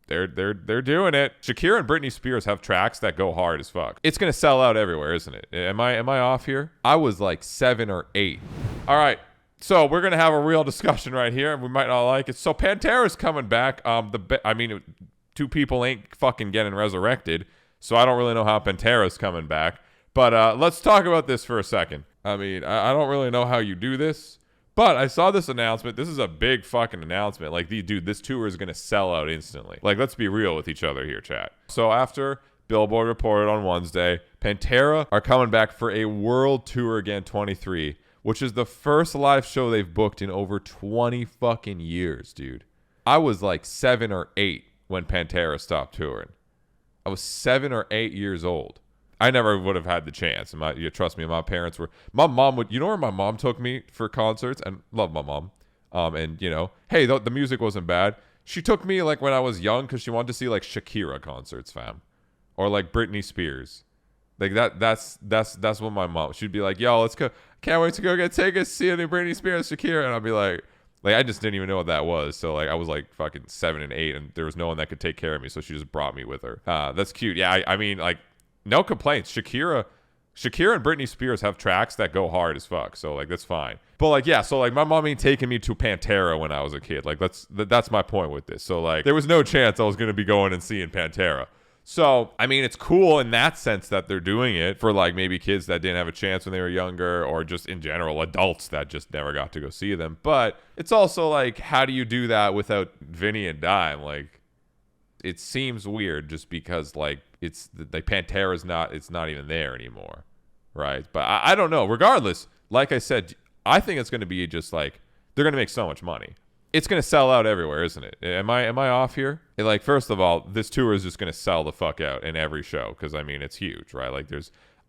they're doing it. Shakira and Britney Spears have tracks that go hard as fuck. It's gonna sell out everywhere, isn't it? Am I off here? I was like 7 or 8. All right. So we're gonna have a real discussion right here, and we might not like it. So Pantera's coming back. Two people ain't fucking getting resurrected, so I don't really know how Pantera's coming back. But let's talk about this for a second. I mean, I don't really know how you do this, but I saw this announcement. This is a big fucking announcement. Like, dude, this tour is gonna sell out instantly. Like, let's be real with each other here, chat. So after Billboard reported on Wednesday, Pantera are coming back for a world tour again, 23. Which is the first live show they've booked in over 20 fucking years, dude. I was like 7 or 8 when Pantera stopped touring. I was 7 or 8 years old. I never would have had the chance. Trust me, my parents were... My mom would... You know where my mom took me for concerts? And love my mom. And, you know, hey, the music wasn't bad. She took me, like, when I was young because she wanted to see, like, Shakira concerts, fam. Or, like, Britney Spears. Like that's what my mom, she'd be like, yo, let's go, can't wait to go get tickets, see any Britney Spears, Shakira. And I'd be like I just didn't even know what that was. So like I was like fucking 7 and 8 and there was no one that could take care of me. So she just brought me with her. That's cute. Yeah. I mean, like, no complaints. Shakira and Britney Spears have tracks that go hard as fuck. So like, that's fine. But like, yeah. So like my mom ain't taking me to Pantera when I was a kid. Like that's my point with this. So like there was no chance I was going to be going and seeing Pantera. So, I mean, it's cool in that sense that they're doing it for, like, maybe kids that didn't have a chance when they were younger or just in general adults that just never got to go see them. But it's also, like, how do you do that without Vinny and Dime? Like, it seems weird just because, like, it's, like, Pantera's not even there anymore, right? But I don't know. Regardless, like I said, I think it's going to be just, like, they're going to make so much money. It's going to sell out everywhere, isn't it? Am I off here? Like, first of all, this tour is just going to sell the fuck out in every show because, I mean, it's huge, right? Like,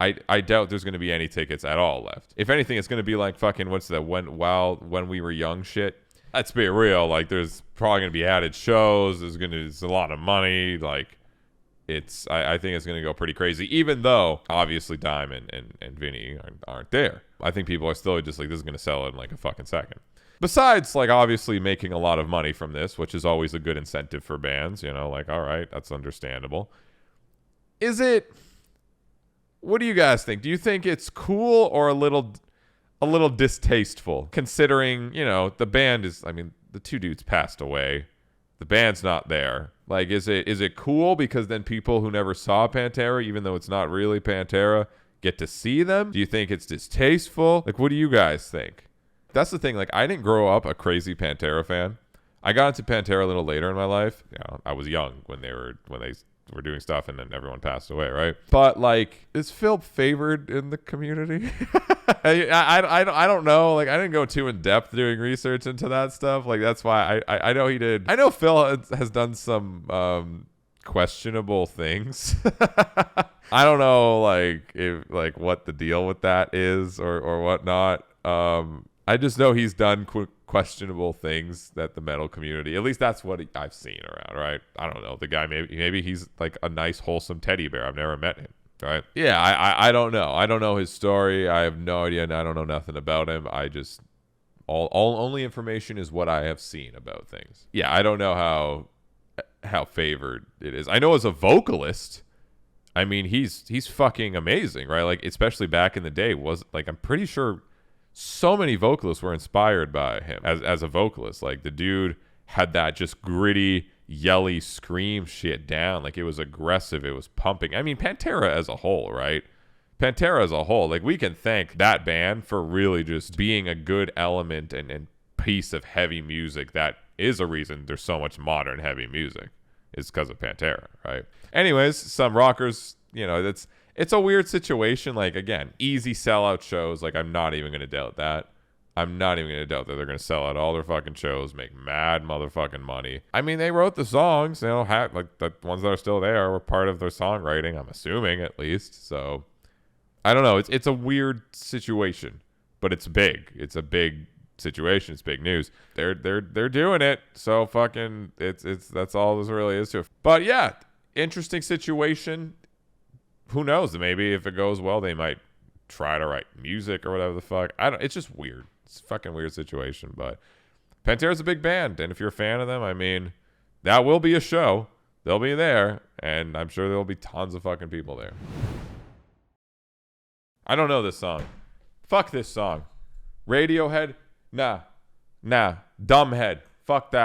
I doubt there's going to be any tickets at all left. If anything, it's going to be like fucking, what's that, when we were young shit. Let's be real. Like, there's probably going to be added shows. There's a lot of money. Like, I think it's going to go pretty crazy, even though, obviously, Dime and Vinny aren't there. I think people are still just like, this is going to sell out in like a fucking second. Besides, like, obviously making a lot of money from this, which is always a good incentive for bands, you know, like, all right, that's understandable. What do you guys think? Do you think it's cool or a little distasteful, considering, you know, the band is, I mean, the two dudes passed away. The band's not there. Like, is it cool because then people who never saw Pantera, even though it's not really Pantera, get to see them? Do you think it's distasteful? Like, what do you guys think? That's the thing. Like, I didn't grow up a crazy Pantera fan. I got into Pantera a little later in my life. You know, I was young when they were doing stuff, and then everyone passed away, right? But like, is Phil favored in the community? I don't know. Like, I didn't go too in depth doing research into that stuff. Like, that's why I know he did. I know Phil has done some questionable things. I don't know, like, if like what the deal with that is or whatnot. I just know he's done questionable things that the metal community, at least that's what I've seen around, right? I don't know. The guy, maybe he's like a nice, wholesome teddy bear. I've never met him, right? Yeah, I don't know. I don't know his story. I have no idea, and I don't know nothing about him. I just, only information is what I have seen about things. Yeah, I don't know how favored it is. I know as a vocalist, I mean, he's fucking amazing, right? Like, especially back in the day, I'm pretty sure so many vocalists were inspired by him as a vocalist. Like, the dude had that just gritty, yelly scream shit down. Like, it was aggressive. It was pumping. I mean, Pantera as a whole, right? Pantera as a whole, like, we can thank that band for really just being a good element and piece of heavy music. That is a reason there's so much modern heavy music. It's because of Pantera, right? Anyways, some rockers, you know, it's a weird situation. Like, again, easy sellout shows. Like, I'm not even going to doubt that. I'm not even going to doubt that they're going to sell out all their fucking shows, make mad motherfucking money. I mean, they wrote the songs, you know, like the ones that are still there were part of their songwriting, I'm assuming, at least. So, I don't know. It's a weird situation, but it's big. It's a big situation. It's big news. They're doing it. So fucking, that's all this really is to it. But yeah, interesting situation. Who knows? Maybe if it goes well, they might try to write music or whatever the fuck. It's just weird. It's a fucking weird situation. But Pantera's a big band, and if you're a fan of them, I mean, that will be a show. they'll be there, and I'm sure there'll be tons of fucking people there. I don't know this song. Fuck this song. Radiohead? Nah. Dumbhead. Fuck that.